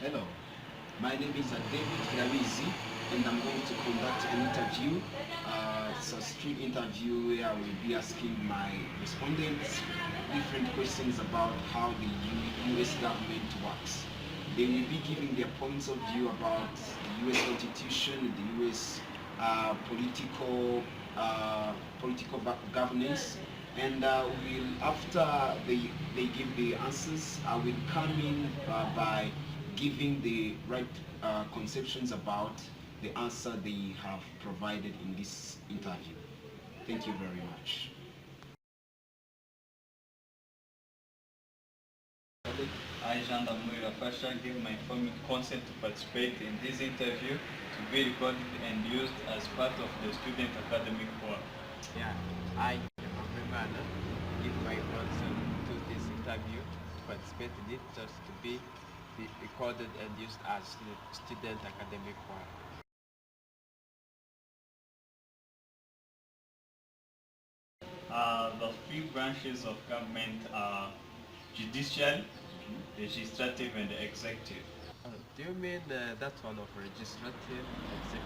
Hello, my name is David Garizi, and I'm going to conduct an interview. It's a street interview where I will be asking my respondents different questions about how the US government works. They will be giving their points of view about the US Constitution, the US political governance, and will after they give the answers, I will come in by giving the right conceptions about the answer they have provided in this interview. Thank you very much. I, Jean Damour Fasha, give my informed consent to participate in this interview to be recorded and used as part of the student academic work. Yeah, I, Emmanuel, give my consent to this interview to participate in it just to be recorded and used as student academic work. The three branches of government are judicial, legislative, and executive. Do you mean that one of legislative,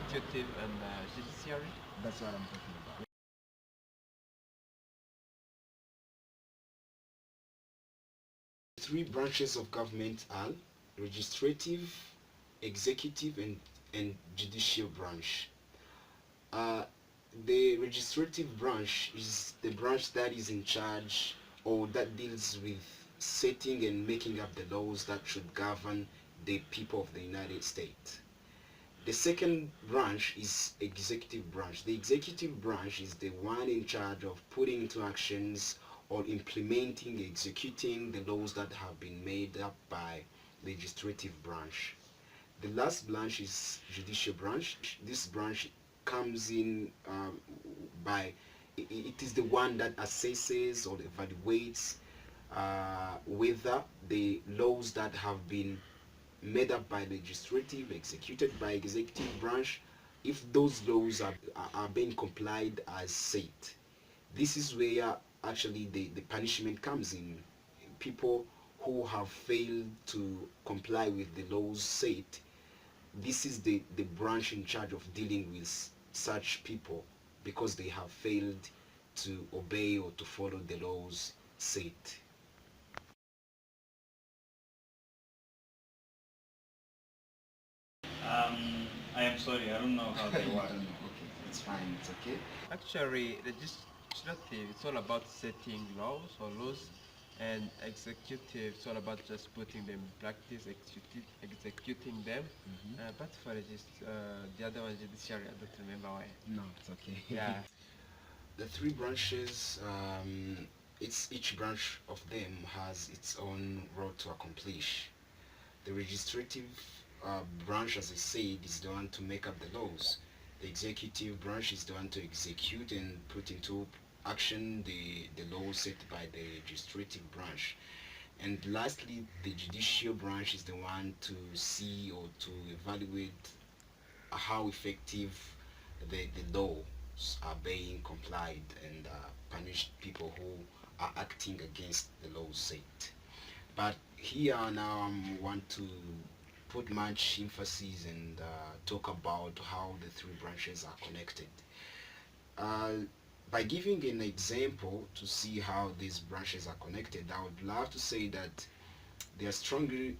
executive, and judiciary? That's what I'm talking about. Three branches of government are legislative, executive, and judicial branch. Uh, the legislative branch is the branch that is in charge or that deals with setting and making up the laws that should govern the people of the United States. The second branch is executive branch. The executive branch is the one in charge of putting into actions or implementing, executing the laws that have been made up by legislative branch. The last branch is judicial branch. This branch comes in by it is the one that assesses or evaluates whether the laws that have been made up by legislative, executed by executive branch, if those laws are being complied as said. This is where actually the punishment comes in. People who have failed to comply with the laws said, this is the branch in charge of dealing with such people because they have failed to obey or to follow the laws set. I am sorry, I don't know how they work. Okay, it's fine, it's okay. Actually, legislative, it's all about setting laws or laws, and executive, it's all about just putting them in practice, executing them. But for the other one, judiciary, I don't remember why. No, it's okay. Yeah. The three branches, each branch of them has its own role to accomplish. The legislative branch, as I said, is the one to make up the laws. The executive branch is the one to execute and put into action the laws set by the legislative branch. And lastly, the judicial branch is the one to see or to evaluate how effective the laws are being complied and punish people who are acting against the laws set. But here now I want to put much emphasis and talk about how the three branches are connected. Uh, by giving an example to see how these branches are connected, I would love to say that they are strongly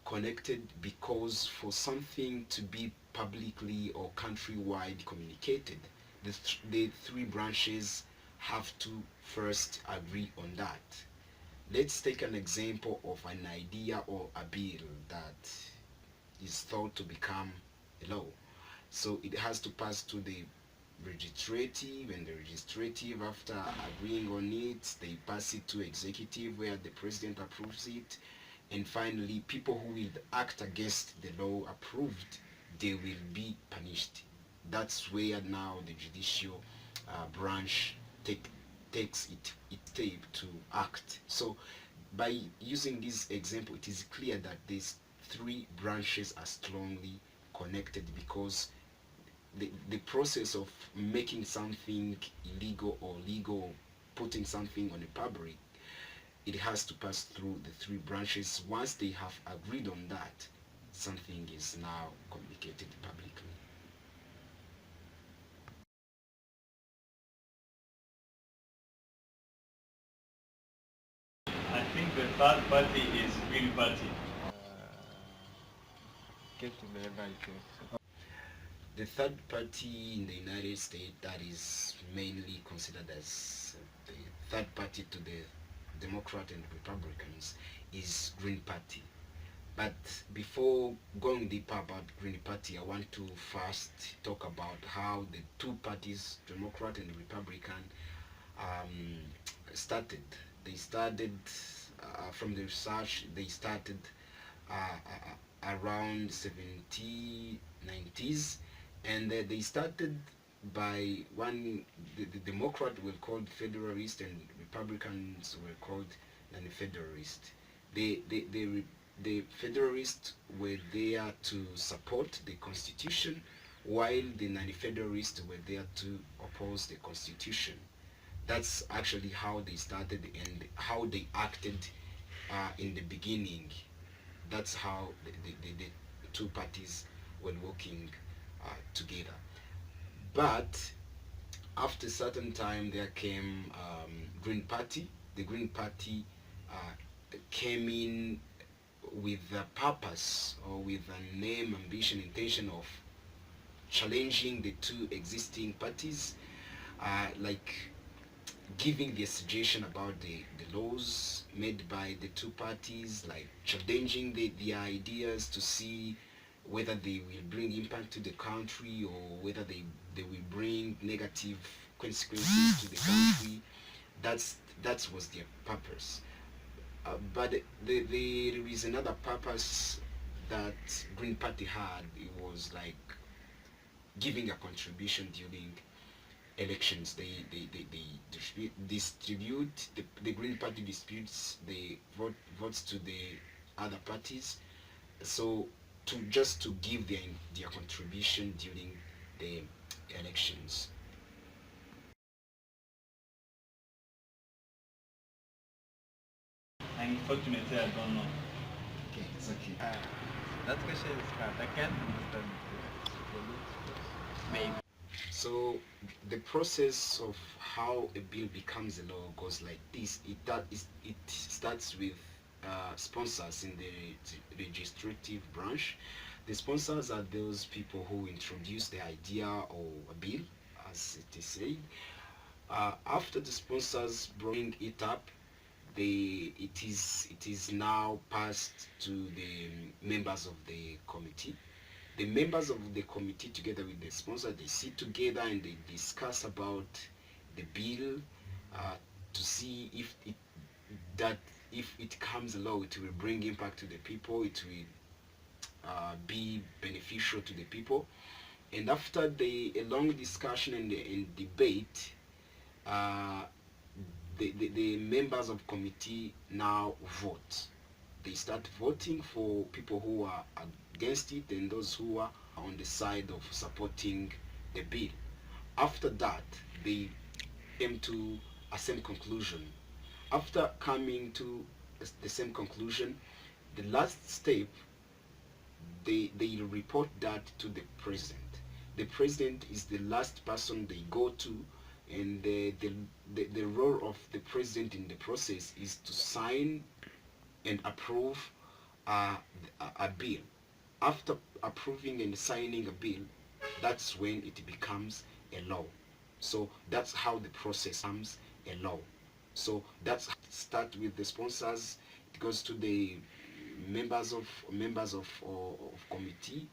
connected because for something to be publicly or countrywide communicated, the three branches have to first agree on that. Let's take an example of an idea or a bill that is thought to become a law. So it has to pass to the legislative, and the legislative, after agreeing on it, they pass it to executive where the president approves it, and finally people who will act against the law approved, they will be punished. That's where now the judicial branch takes its tape to act. So by using this example, it is clear that these three branches are strongly connected because the process of making something illegal or legal, putting something on a public, it has to pass through the three branches. Once they have agreed on that, something is now communicated publicly. I think the third party is Green Party. Get to the right. The third party in the United States that is mainly considered as the third party to the Democrat and Republicans is Green Party. But before going deeper about Green Party, I want to first talk about how the two parties, Democrat and Republican, um, started. They started from the research. They started around 1790s, and they started by one. The Democrat were called Federalist, and Republicans were called non-Federalist. The Federalists were there to support the Constitution, while the non-Federalists were there to oppose the Constitution. That's actually how they started and how they acted in the beginning. That's how the two parties were working together. But after a certain time, there came Green Party. The Green Party came in with a purpose or with a name, ambition, intention of challenging the two existing parties, like giving their suggestion about the laws made by the two parties, like challenging their ideas to see whether they will bring impact to the country or whether they will bring negative consequences to the country. That was their purpose. But there is another purpose that Green Party had. It was like giving a contribution during elections. They distribute the Green Party disputes the votes to the other parties, so to just to give their contribution during the elections. Unfortunately, I don't know. Okay, it's okay. That question is hard. I can't understand maybe. So the process of how a bill becomes a law goes like this. It starts with sponsors in the legislative branch. The sponsors are those people who introduce the idea or a bill, as it is said. After the sponsors bring it up, it is now passed to the members of the committee. The members of the committee, together with the sponsor, they sit together and they discuss about the bill to see if it comes along, it will bring impact to the people, it will be beneficial to the people. And after a long discussion and debate, uh, the members of committee now vote. They start voting for people who are against it and those who are on the side of supporting the bill. After that, they came to a same conclusion. After coming to the same conclusion, the last step, they report that to the president. The president is the last person they go to, and the role of the president in the process is to sign and approve a bill. After approving and signing a bill, that's when it becomes a law. So that's how the process becomes a law. So that's start with the sponsors. It goes to the members of committee.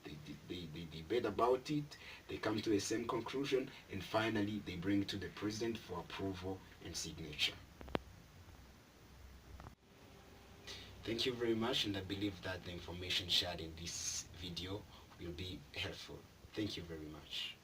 They debate about it. They come to the same conclusion, and finally they bring it to the president for approval and signature. Thank you very much, and I believe that the information shared in this video will be helpful. Thank you very much.